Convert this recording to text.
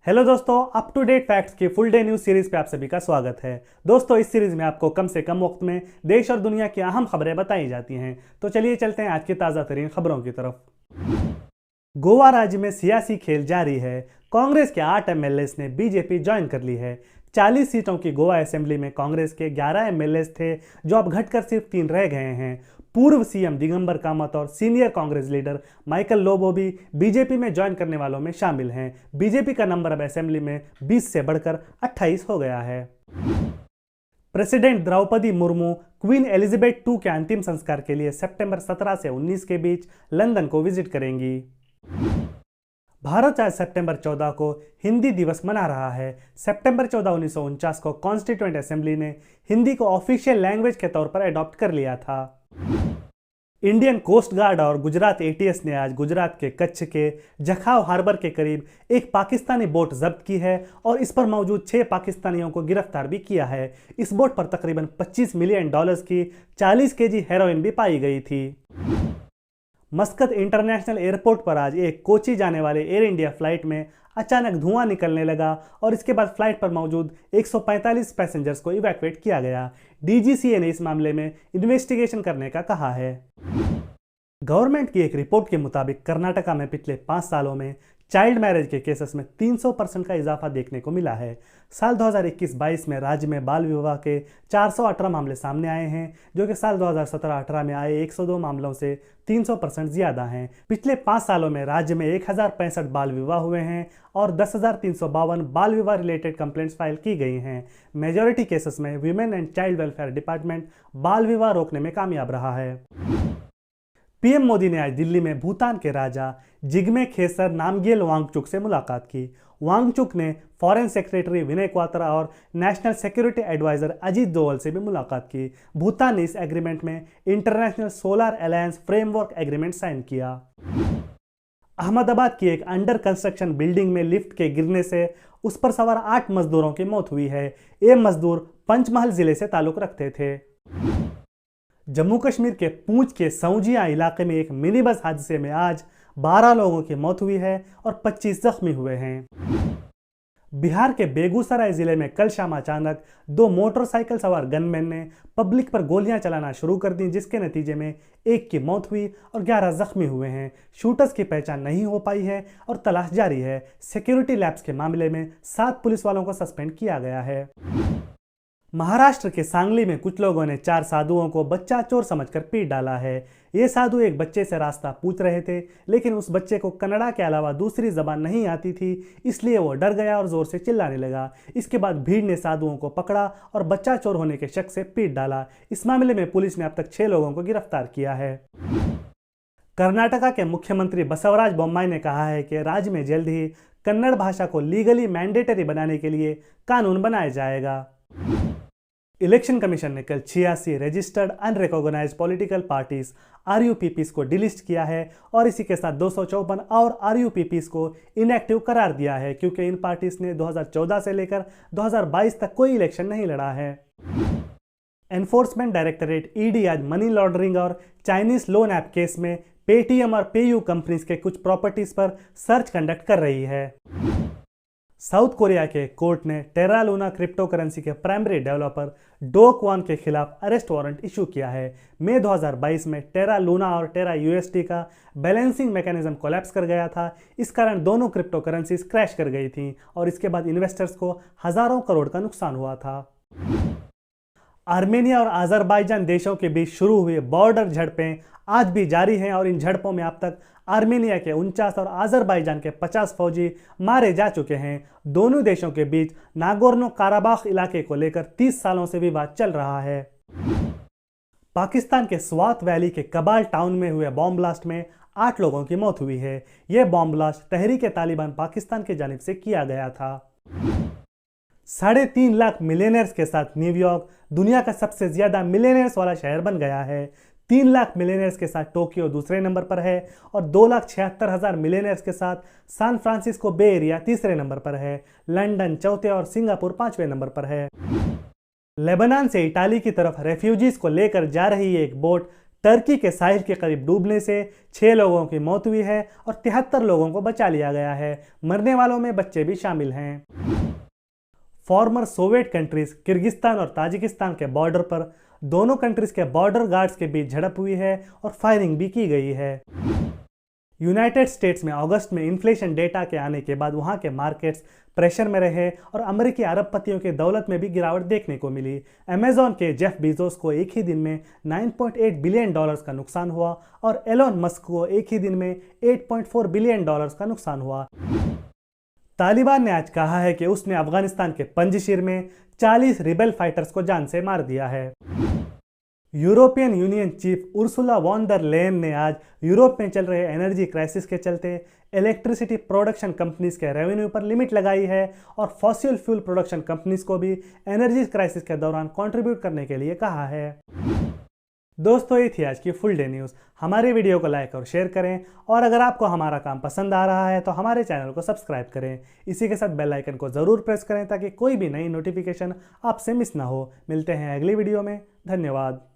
Hello दोस्तों, up to date facts की full day news series पे आप सभी का स्वागत है। दोस्तों, इस सीरीज में आपको कम से कम वक्त में देश और दुनिया की अहम खबरें बताई जाती हैं। तो चलिए चलते हैं आज की ताज़ा तरीन खबरों की तरफ। गोवा राज्य में सियासी खेल जारी है। कांग्रेस के 8 एमएलए ने बीजेपी ज्वाइन कर ली है। 40 सीटों की गोवा असेंबली में कांग्रेस के 11 एमएलए थे, जो अब घटकर सिर्फ 3 रह गए हैं। पूर्व सीएम दिगंबर कामत और senior Congress leader Michael Lobo भी बीजेपी में ज्वाइन करने वालों में शामिल हैं। बीजेपी का नंबर अब असेंबली में 20 से बढ़कर 28 हो गया है। President Droupadi Murmu queen Elizabeth II के अंतिम संस्कार के लिए सितंबर 17 से 19 के बीच लंदन को विजिट करेंगी। भारत आज सितंबर 14 को हिंदी दिवस मना रहा है। सितंबर 14, 1949 को कॉन्स्टिट्यूएंट असेंबली ने हिंदी को ऑफिशियल लैंग्वेज के तौर पर अडॉप्ट कर लिया था। इंडियन कोस्ट गार्ड और गुजरात एटीएस ने आज गुजरात के कच्छ के जखाव हार्बर के करीब एक पाकिस्तानी बोट जब्त की है और इस पर मौजूद 6 पाकिस्तानियों को गिरफ्तार भी किया है। इस बोट पर तकरीबन $25 मिलियन की 40 केजी हेरोइन भी पाई गई थी। मस्कत इंटरनेशनल एयरपोर्ट पर आज एक कोची जाने वाले एयर इंडिया फ्लाइट में अचानक धुआं निकलने लगा और इसके बाद फ्लाइट पर मौजूद 145 पैसेंजर्स को इवैक्यूएट किया गया। डीजीसीए ने इस मामले में इन्वेस्टिगेशन करने का कहा है। गवर्नमेंट की एक रिपोर्ट के मुताबिक कर्नाटका में पिछले 5 सालों में चाइल्ड मैरिज के केसेस में 300% का इजाफा देखने को मिला है। साल 2021-22 में राज्य में बाल विवाह के 418 मामले सामने आए हैं, जो कि साल 2017-18 में आए 102 मामलों से 300% ज्यादा हैं। पिछले 5 सालों में राज्य में 1065 बाल विवाह हुए हैं और 10,352 बाल विवाह रिलेटेड कंप्लेंट्स फाइल की गई हैं। मेजॉरिटी केसेस में women and child welfare department बाल विवाह रोकने में कामयाब रहा है। पीएम मोदी ने आज दिल्ली में भूटान के राजा जिग्मे खेसर नामग्येल वांगचुक से मुलाकात की। वांगचुक ने फॉरेन सेक्रेटरी विनय क्वात्रा और national security adviser Ajit Doval से भी मुलाकात की। भूटान ने इस एग्रीमेंट में international solar alliance framework agreement sign किया। अहमदाबाद की एक अंडर कंस्ट्रक्शन बिल्डिंग में लिफ्ट के गिरने से उस पर सवार 8 मजदूरों की मौत हुई है। ये मजदूर पंचमहल जिले से ताल्लुक रखते थे। जम्मू कश्मीर के पूंछ के सौजिया इलाके में एक मिनी बस हादसे में आज 12 लोगों की मौत हुई है और 25 जख्मी हुए हैं। बिहार के बेगूसराय जिले में कल शाम अचानक 2 मोटरसाइकिल सवार गनमैन ने पब्लिक पर गोलियां चलाना शुरू कर दी, जिसके नतीजे में एक की मौत हुई और 11 जख्मी हुए हैं। शूटर्स की पहचान नहीं हो पाई है और तलाश जारी है। सिक्योरिटी लैप्स के मामले में 7 पुलिस वालों को सस्पेंड किया गया है। महाराष्ट्र के सांगली में कुछ लोगों ने 4 साधुओं को बच्चा चोर समझकर पीट डाला है। ये साधु एक बच्चे से रास्ता पूछ रहे थे, लेकिन उस बच्चे को कन्नड़ा के अलावा दूसरी जबान नहीं आती थी, इसलिए वो डर गया और जोर से चिल्लाने लगा। इसके बाद भीड़ ने साधुओं को पकड़ा और बच्चा चोर होने के शक से पीट डाला। इस मामले में पुलिस ने अब तक 6 लोगों को गिरफ्तार किया है। कर्नाटका के मुख्यमंत्री बसवराज बोम्माई ने कहा है कि राज्य में जल्द ही कन्नड़ भाषा को लीगली मैंडेटरी बनाने के लिए कानून बनाया जाएगा। इलेक्शन कमीशन ने कल 86 registered unrecognised political parties RUPPs को डिलिस्ट किया है और इसी के साथ 254 और RUPPs को इनएक्टिव करार दिया है, क्योंकि इन पार्टीज ने 2014 से लेकर 2022 तक कोई इलेक्शन नहीं लड़ा है। एनफोर्समेंट डायरेक्टरेट ED आज मनी लॉन्ड्रिंग और चाइनीज लोन ऐप केस में पेटीएम और पेयू कंपनीज के कुछ प्रॉपर्टीज पर सर्च कंडक्ट कर रही है। साउथ कोरिया के कोर्ट ने टेरा लूना क्रिप्टो करेंसी के प्राइमरी डेवलपर डो क्वान के खिलाफ अरेस्ट वारंट इशू किया है। मई 2022 में टेरा लूना और टेरा USD का बैलेंसिंग मैकेनिज्म कोलैप्स कर गया था। इस कारण दोनों क्रिप्टो करेंसीज क्रैश कर गई थीं और इसके बाद इन्वेस्टर्स को हजारों करोड़ का नुकसान हुआ था। आर्मेनिया और अजरबैजान देशों के बीच शुरू हुए बॉर्डर झड़पें आज भी जारी हैं और इन झड़पों में अब तक आर्मेनिया के 49 और अजरबैजान के 50 फौजी मारे जा चुके हैं। दोनों देशों के बीच नागोर्नो काराबाख इलाके को लेकर 30 सालों से विवाद चल रहा है। पाकिस्तान के स्वात वैली के कबाल टाउन में हुए बॉम्ब ब्लास्ट में 8 लोगों की मौत हुई है। यह बॉम्ब ब्लास्ट तहरीक-ए-तालिबान पाकिस्तान की जानिब से किया गया था। 3.5 लाख मिलियनर्स के साथ न्यूयॉर्क दुनिया का सबसे ज्यादा मिलियनर्स वाला शहर बन गया है। 3 लाख मिलियनर्स के साथ टोक्यो दूसरे नंबर पर है और 2,76,000 मिलियनर्स के साथ सैन फ्रांसिस्को बे एरिया तीसरे नंबर पर है। लंदन चौथे और सिंगापुर 5वें नंबर पर है। लेबनान से इटाली की तरफ रेफ्यूजीज को लेकर जा रही एक बोट टर्की के साहिल के करीब डूबने से 6 लोगों की मौत हुई है और 73 लोगों को बचा लिया गया है। मरने वालों में बच्चे भी शामिल हैं। फॉर्मर सोवियत कंट्रीज किर्गिस्तान और ताजिकिस्तान के बॉर्डर पर दोनों कंट्रीज के बॉर्डर गार्ड्स के बीच झड़प हुई है और फायरिंग भी की गई है। यूनाइटेड स्टेट्स में अगस्त में इन्फ्लेशन डेटा के आने के बाद वहां के मार्केट्स प्रेशर में रहे और अमेरिकी अरबपतियों की दौलत में भी गिरावट देखने को मिली। अमेजॉन के जेफ बेजोस को एक ही दिन में $9.8 बिलियन का नुकसान हुआ और एलोन मस्क को एक ही दिन में $8.4 बिलियन का नुकसान हुआ। तालिबान ने आज कहा है कि उसने अफगानिस्तान के पंजशीर में 40 रिबेल फाइटर्स को जान से मार दिया है। European Union chief Ursula von der Leyen ने आज यूरोप में चल रहे एनर्जी क्राइसिस के चलते इलेक्ट्रिसिटी प्रोडक्शन कंपनीज के रेवेन्यू पर लिमिट लगाई है और फॉसिल फ्यूल प्रोडक्शन कंपनीज को भी एनर्जी क्राइसिस के दौरान कंट्रीब्यूट करने के लिए कहा है। दोस्तों, ये थी आज की फुल डे न्यूज़। हमारे वीडियो को लाइक और शेयर करें और अगर आपको हमारा काम पसंद आ रहा है तो हमारे चैनल को सब्सक्राइब करें। इसी के साथ बेल आइकन को ज़रूर प्रेस करें ताकि कोई भी नई नोटिफिकेशन आपसे मिस ना हो। मिलते हैं अगली वीडियो में। धन्यवाद।